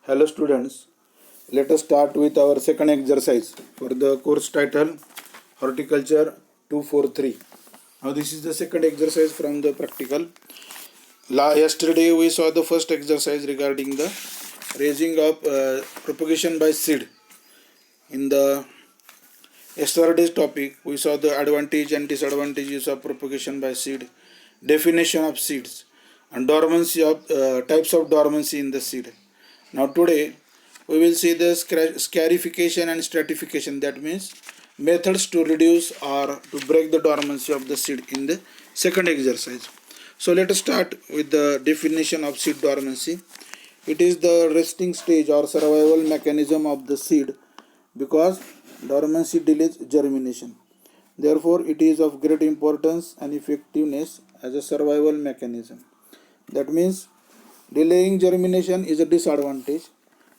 Hello students, let us start with our second exercise for the course title Horticulture 243. Now this is the second exercise from the practical. Yesterday we saw the first exercise regarding the raising of propagation by seed. In the yesterday's topic we saw the advantage and disadvantages of propagation by seed, definition of seeds, and dormancy of types of dormancy in the seed. Now today we will see the scarification and stratification, that means methods to reduce or to break the dormancy of the seed in the second exercise. So let us start with the definition of seed dormancy. It is the resting stage or survival mechanism of the seed because dormancy delays germination. Therefore it is of great importance and effectiveness as a survival mechanism. That means delaying germination is a disadvantage,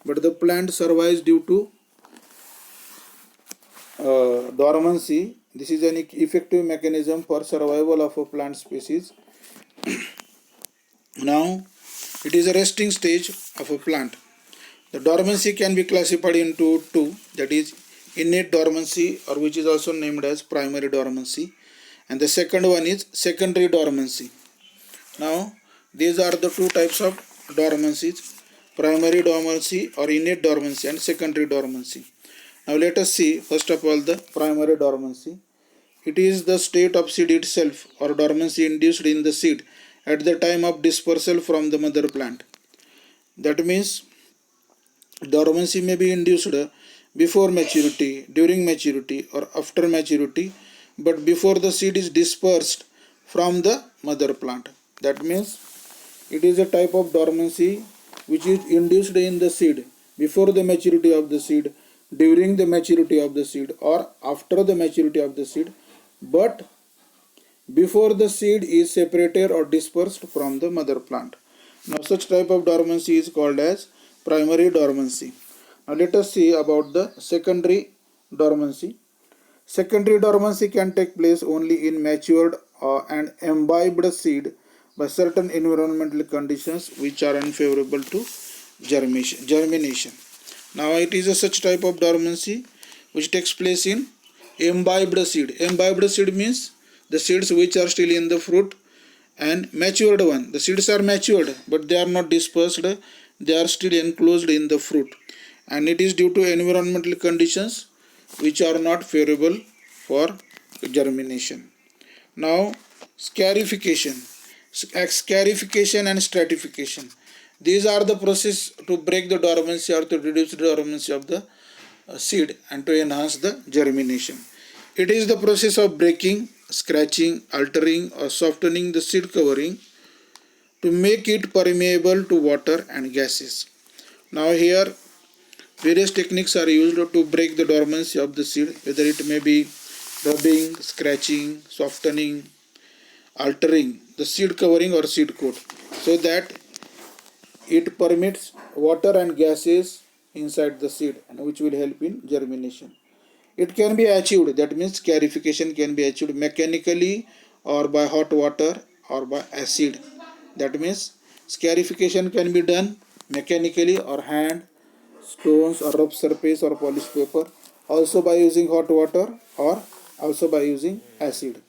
but the plant survives due to dormancy. This is an effective mechanism for survival of a plant species. Now, it is a resting stage of a plant. The dormancy can be classified into two, that is innate dormancy, or which is also named as primary dormancy, and the second one is secondary dormancy. Now, these are the two types of dormancies: primary dormancy or innate dormancy and secondary dormancy. Now let us see first of all the primary dormancy. It is the state of seed itself or dormancy induced in the seed at the time of dispersal from the mother plant. That means dormancy may be induced before maturity, during maturity, or after maturity, but before the seed is dispersed from the mother plant. That means it is a type of dormancy which is induced in the seed before the maturity of the seed, during the maturity of the seed, or after the maturity of the seed, but before the seed is separated or dispersed from the mother plant. Now such type of dormancy is called as primary dormancy. Now let us see about the secondary dormancy. Secondary dormancy can take place only in matured and imbibed seed by certain environmental conditions which are unfavorable to germination. Now it is a such type of dormancy which takes place in imbibed seed. Imbibed seed means the seeds which are still in the fruit, and matured one. The seeds are matured but they are not dispersed, they are still enclosed in the fruit, and it is due to environmental conditions which are not favorable for germination. Now scarification and stratification. These are the process to break the dormancy or to reduce the dormancy of the seed and to enhance the germination. It is the process of breaking, scratching, altering or softening the seed covering to make it permeable to water and gases. Now here various techniques are used to break the dormancy of the seed, whether it may be rubbing, scratching, softening, altering the seed covering or seed coat so that it permits water and gases inside the seed, and which will help in germination. It can be achieved, that means scarification can be achieved mechanically or by hot water or by acid. That means scarification can be done mechanically or hand, stones or rough surface or polished paper, also by using hot water or also by using acid.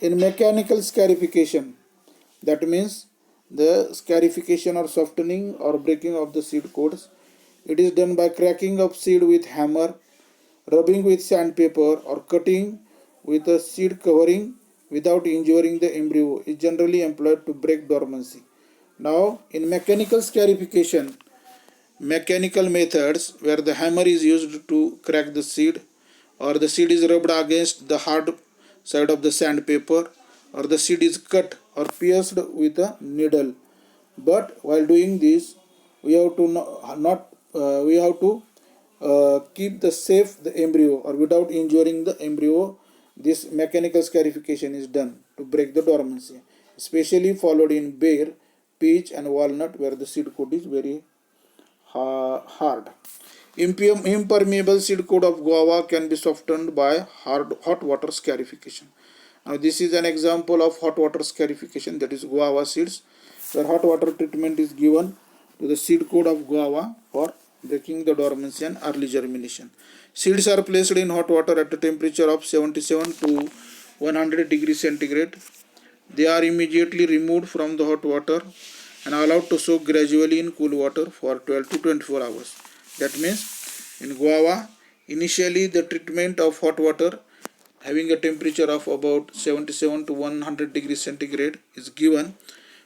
In mechanical scarification, that means the scarification or softening or breaking of the seed coats, it is done by cracking of seed with hammer, rubbing with sandpaper, or cutting with a seed covering without injuring the embryo is generally employed to break dormancy. Now in mechanical scarification, mechanical methods where the hammer is used to crack the seed, or the seed is rubbed against the hard side of the sandpaper, or the seed is cut or pierced with a needle. But while doing this, we have to keep the safe the embryo, or without injuring the embryo. This mechanical scarification is done to break the dormancy, especially followed in bear, peach and walnut where the seed coat is very hard. Impermeable seed coat of guava can be softened by hot water scarification. Now this is an example of hot water scarification, that is guava seeds, where hot water treatment is given to the seed coat of guava for breaking the dormancy and early germination. Seeds are placed in hot water at a temperature of 77 to 100 degrees centigrade. They are immediately removed from the hot water and allowed to soak gradually in cool water for 12 to 24 hours. That means in guava, initially the treatment of hot water having a temperature of about 77 to 100 degrees centigrade is given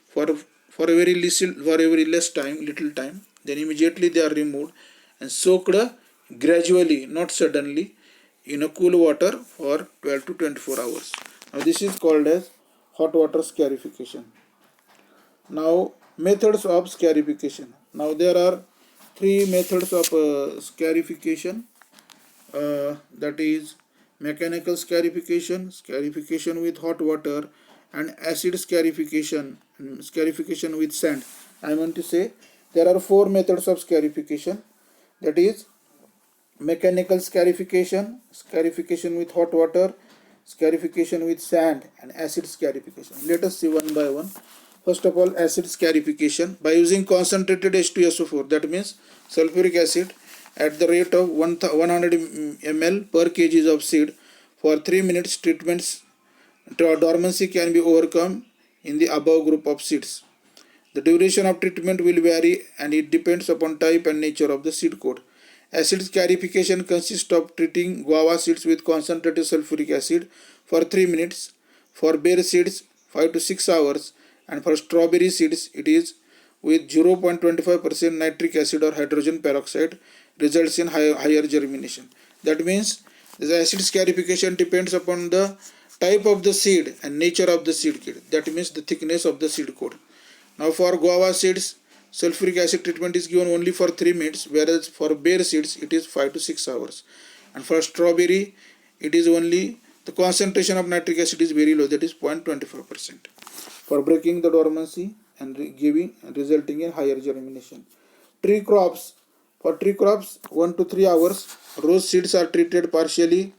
for a very little time. Then immediately they are removed and soaked gradually, not suddenly, in a cool water for 12 to 24 hours. Now this is called as hot water scarification. Now methods of scarification. Now there are three methods of scarification. That is mechanical scarification, scarification with hot water, and acid scarification, scarification with sand. I want to say there are four methods of scarification. That is mechanical scarification, scarification with hot water, scarification with sand, and acid scarification. Let us see one by one. First of all, acid scarification by using concentrated H2SO4, that means sulfuric acid, at the rate of 100 ml per kg of seed for 3 minutes. Treatments dormancy can be overcome in the above group of seeds. The duration of treatment will vary and it depends upon type and nature of the seed coat. Acid scarification consists of treating guava seeds with concentrated sulfuric acid for 3 minutes, for bear seeds 5 to 6 hours, and for strawberry seeds it is with 0.25% nitric acid or hydrogen peroxide, results in higher germination. That means the acid scarification depends upon the type of the seed and nature of the seed kit. That means the thickness of the seed coat. Now for guava seeds, sulfuric acid treatment is given only for 3 minutes, whereas for bear seeds it is 5 to 6 hours. And for strawberry it is only the concentration of nitric acid is very low, that is 0.25%, for breaking the dormancy and resulting in higher germination. Tree crops. For tree crops 1 to 3 hours, rose seeds are treated partially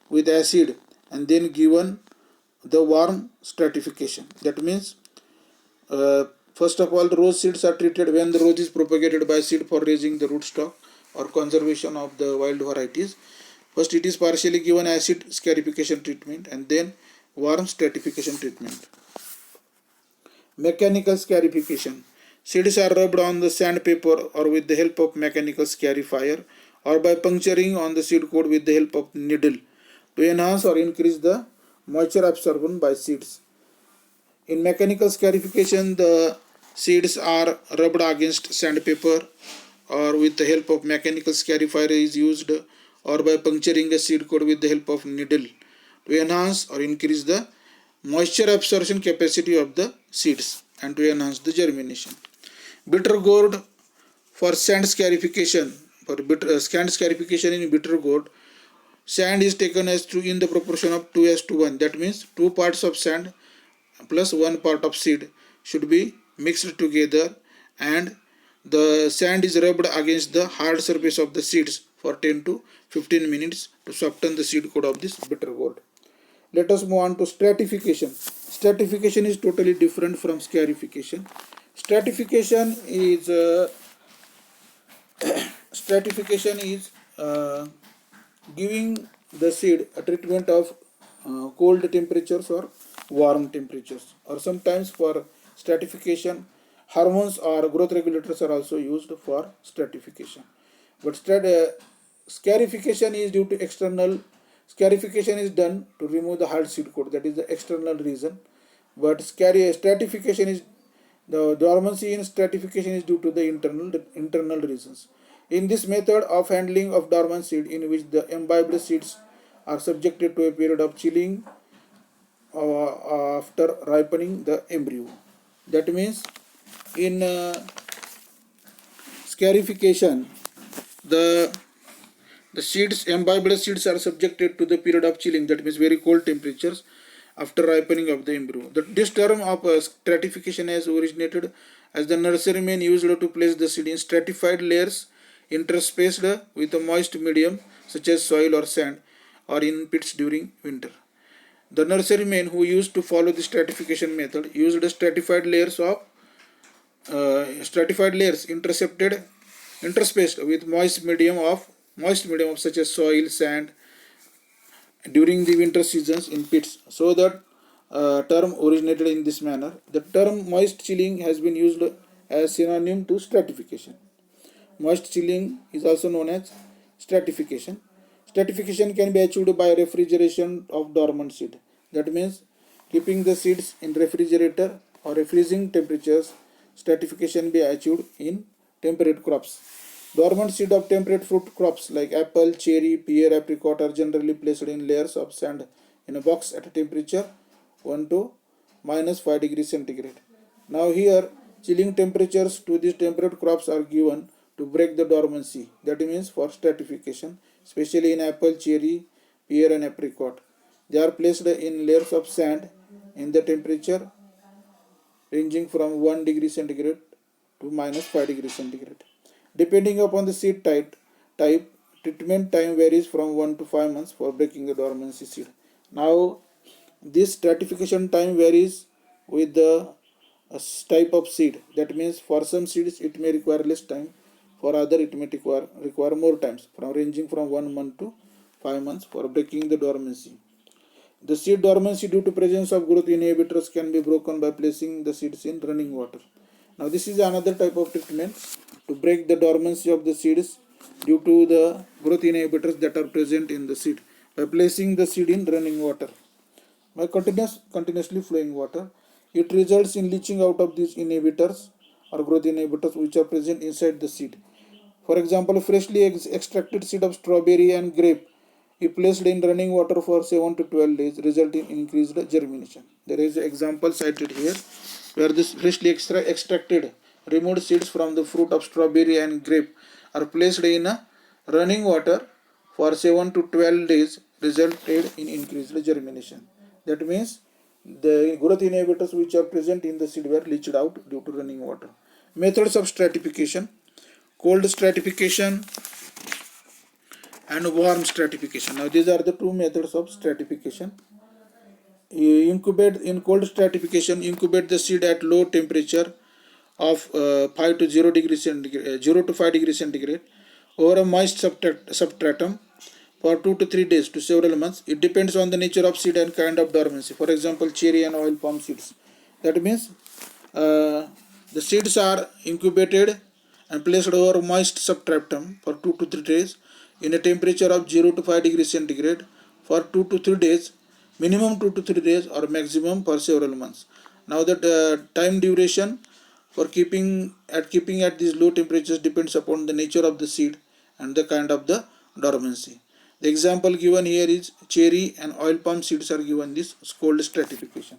with acid and then given the warm stratification. That means first of all, the rose seeds are treated when the rose is propagated by seed for raising the rootstock or conservation of the wild varieties. First it is partially given acid scarification treatment and then warm stratification treatment. Mechanical scarification. Seeds are rubbed on the sandpaper or with the help of mechanical scarifier or by puncturing on the seed coat with the help of needle to enhance or increase the moisture absorption by seeds. In mechanical scarification, the seeds are rubbed against sandpaper or with the help of mechanical scarifier is used or by puncturing a seed coat with the help of needle to enhance or increase the moisture absorption capacity of the seeds and to enhance the germination. Bitter gourd for sand scarification. For sand scarification in bitter gourd, sand is taken as in the proportion of 2:1. That means 2 parts of sand plus 1 part of seed should be mixed together, and the sand is rubbed against the hard surface of the seeds for 10 to 15 minutes to soften the seed coat of this bitter gourd. Let us move on to stratification. Stratification is totally different from scarification. Stratification is giving the seed a treatment of cold temperatures or warm temperatures, or sometimes for stratification hormones or growth regulators are also used for stratification. But scarification is due to external. Scarification is done to remove the hard seed coat, that is the external reason. But stratification is the dormancy in stratification is due to the internal reasons. In this method of handling of dormant seed, in which the imbibed seeds are subjected to a period of chilling after ripening the embryo. That means in scarification, the seeds, imbibed seeds, are subjected to the period of chilling, that means very cold temperatures after ripening of the embryo. This term of stratification has originated as the nurserymen used to place the seed in stratified layers interspaced with a moist medium such as soil or sand, or in pits during winter. The nurserymen who used to follow the stratification method used stratified layers of stratified layers interspaced with moist medium of such as soil, sand during the winter seasons in pits. So that term originated in this manner. The term moist chilling has been used as synonym to stratification. Moist chilling is also known as stratification. Stratification can be achieved by refrigeration of dormant seed. That means keeping the seeds in refrigerator or freezing temperatures. Stratification be achieved in temperate crops. Dormant seed of temperate fruit crops like apple, cherry, pear, apricot are generally placed in layers of sand in a box at a temperature 1 to -5 degrees centigrade. Now here chilling temperatures to these temperate crops are given to break the dormancy. That means for stratification, especially in apple, cherry, pear and apricot. They are placed in layers of sand in the temperature ranging from 1 degree centigrade to -5 degrees centigrade. Depending upon the seed type, treatment time varies from 1 to 5 months for breaking the dormancy seed. Now, this stratification time varies with the type of seed. That means for some seeds it may require less time, for other it may require more times, from ranging from 1 month to 5 months for breaking the dormancy. The seed dormancy due to presence of growth inhibitors can be broken by placing the seeds in running water. Now this is another type of treatment to break the dormancy of the seeds due to the growth inhibitors that are present in the seed by placing the seed in running water. By continuously flowing water, it results in leaching out of these inhibitors or growth inhibitors which are present inside the seed. For example, freshly extracted seed of strawberry and grape if placed in running water for 7 to 12 days, resulting in increased germination. There is an example cited here where this freshly extracted removed seeds from the fruit of strawberry and grape are placed in a running water for 7 to 12 days, resulted in increased germination. That means the growth inhibitors which are present in the seed were leached out due to running water. Methods of stratification: cold stratification and warm stratification. Now these are the two methods of stratification. In cold stratification, incubate the seed at low temperature of 5 to 0 degrees centigrade, 0 to 5 degrees centigrade over a moist substratum for 2 to 3 days to several months. It depends on the nature of seed and kind of dormancy. For example, cherry and oil palm seeds. That means the seeds are incubated and placed over moist substratum for 2 to 3 days in a temperature of 0 to 5 degrees centigrade for 2 to 3 days, minimum 2 to 3 days or maximum for several months. Now the time duration for keeping at these low temperatures depends upon the nature of the seed and the kind of the dormancy. The example given here is cherry and oil palm seeds are given this cold stratification.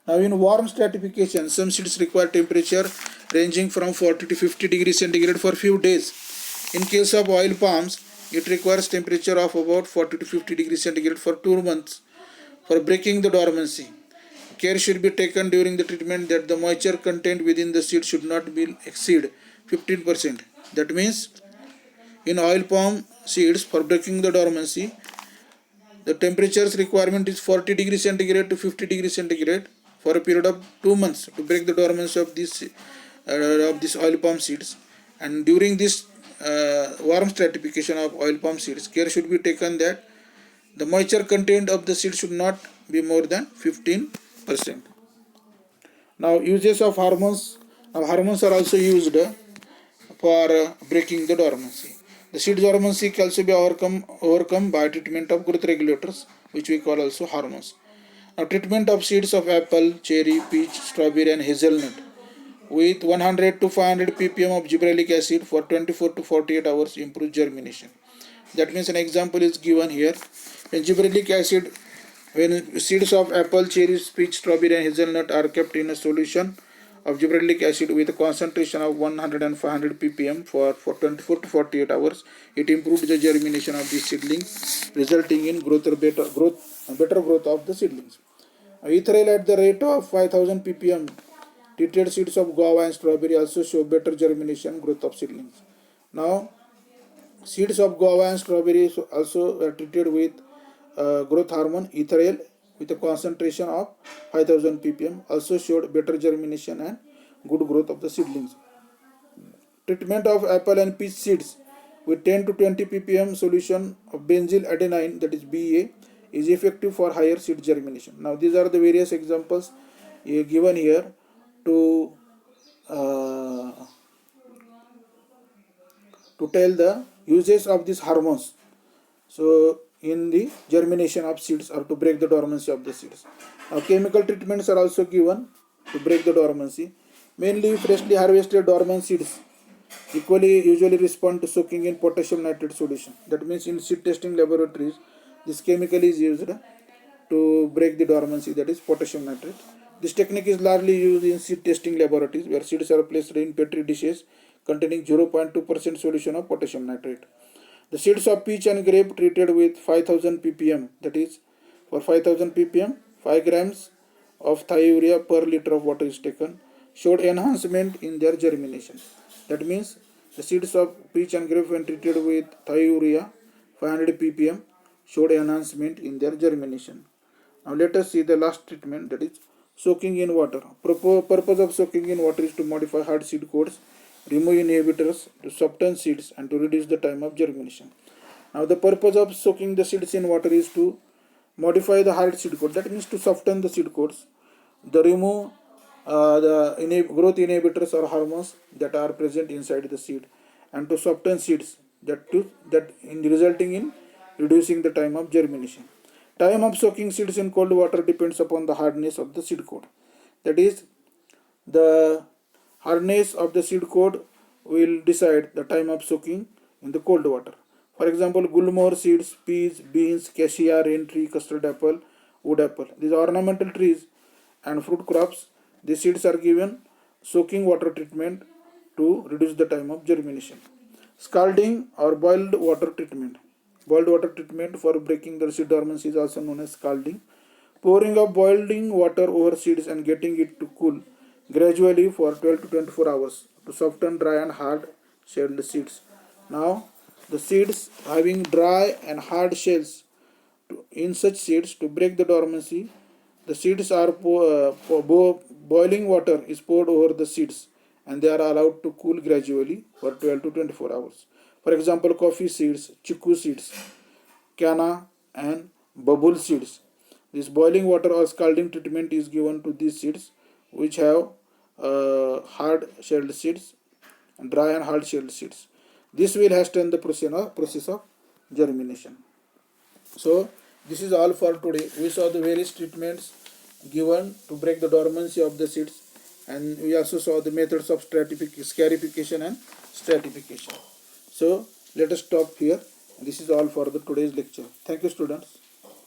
Now in warm stratification, some seeds require temperature ranging from 40 to 50 degrees centigrade for few days. In case of oil palms, it requires temperature of about 40 to 50 degrees centigrade for 2 months for breaking the dormancy. Care should be taken during the treatment that the moisture content within the seed should not exceed 15%. That means in oil palm seeds, for breaking the dormancy, the temperature's requirement is 40 degrees centigrade to 50 degrees centigrade for a period of 2 months to break the dormancy of this oil palm seeds. And during this warm stratification of oil palm seeds, care should be taken that the moisture content of the seed should not be more than 15%. Now uses of hormones. Now hormones are also used for breaking the dormancy. The seed dormancy can also be overcome by treatment of growth regulators, which we call also hormones. Now treatment of seeds of apple, cherry, peach, strawberry and hazelnut with 100 to 500 ppm of gibberellic acid for 24 to 48 hours improves germination. That means an example is given here. When seeds of apple, cherries, peach, strawberry and hazelnut are kept in a solution of gibberellic acid with a concentration of 100 and 500 ppm for 24 to 48 hours, it improves the germination of the seedlings, resulting in better growth of the seedlings. Ethyl at the rate of 5000 ppm, treated seeds of guava and strawberry also show better germination growth of seedlings. Now, seeds of guava and strawberry also are treated with growth hormone ethyl with a concentration of 5000 ppm, also showed better germination and good growth of the seedlings. Treatment of apple and peach seeds with 10 to 20 ppm solution of benzyl adenine, that is BA, is effective for higher seed germination. Now these are the various examples given here to uh, tell the uses of these hormones. So in the germination of seeds or to break the dormancy of the seeds. Now chemical treatments are also given to break the dormancy. Mainly freshly harvested dormant seeds usually respond to soaking in potassium nitrate solution. That means in seed testing laboratories, this chemical is used to break the dormancy, that is potassium nitrate. This technique is largely used in seed testing laboratories where seeds are placed in petri dishes containing 0.2% solution of potassium nitrate. The seeds of peach and grape treated with 5000 ppm, that is for 5000 ppm 5 grams of thiourea per liter of water is taken, showed enhancement in their germination. That means the seeds of peach and grape when treated with thiourea 500 ppm showed enhancement in their germination. Now let us see the last treatment, that is soaking in water. Purpose of soaking in water is to modify hard seed coats, remove inhibitors, to soften seeds and to reduce the time of germination. Now the purpose of soaking the seeds in water is to modify the hard seed coat, that means to soften the seed coats, the remove the growth inhibitors or hormones that are present inside the seed, and to soften seeds that in resulting in reducing the time of germination. Time of soaking seeds in cold water depends upon the hardness of the seed coat. That is, the hardness of the seed coat will decide the time of soaking in the cold water. For example, gulmohar seeds, peas, beans, cassia, rain tree, custard apple, wood apple. These ornamental trees and fruit crops, the seeds are given soaking water treatment to reduce the time of germination. Scalding or boiled water treatment. Boiled water treatment for breaking the seed dormancy is also known as scalding. Pouring of boiling water over seeds and getting it to cool gradually for 12 to 24 hours to soften dry and hard shelled seeds. Now, the seeds having dry and hard shells, in such seeds to break the dormancy, the seeds are boiling water is poured over the seeds and they are allowed to cool gradually for 12 to 24 hours. For example, coffee seeds, chiku seeds, canna and bubble seeds. This boiling water or scalding treatment is given to these seeds which have hard shelled seeds, dry and hard shelled seeds. This will hasten the process of germination. So this is all for today. We saw the various treatments given to break the dormancy of the seeds, and we also saw the methods of scarification and stratification. So let us stop here. This is all for the today's lecture. Thank you, students.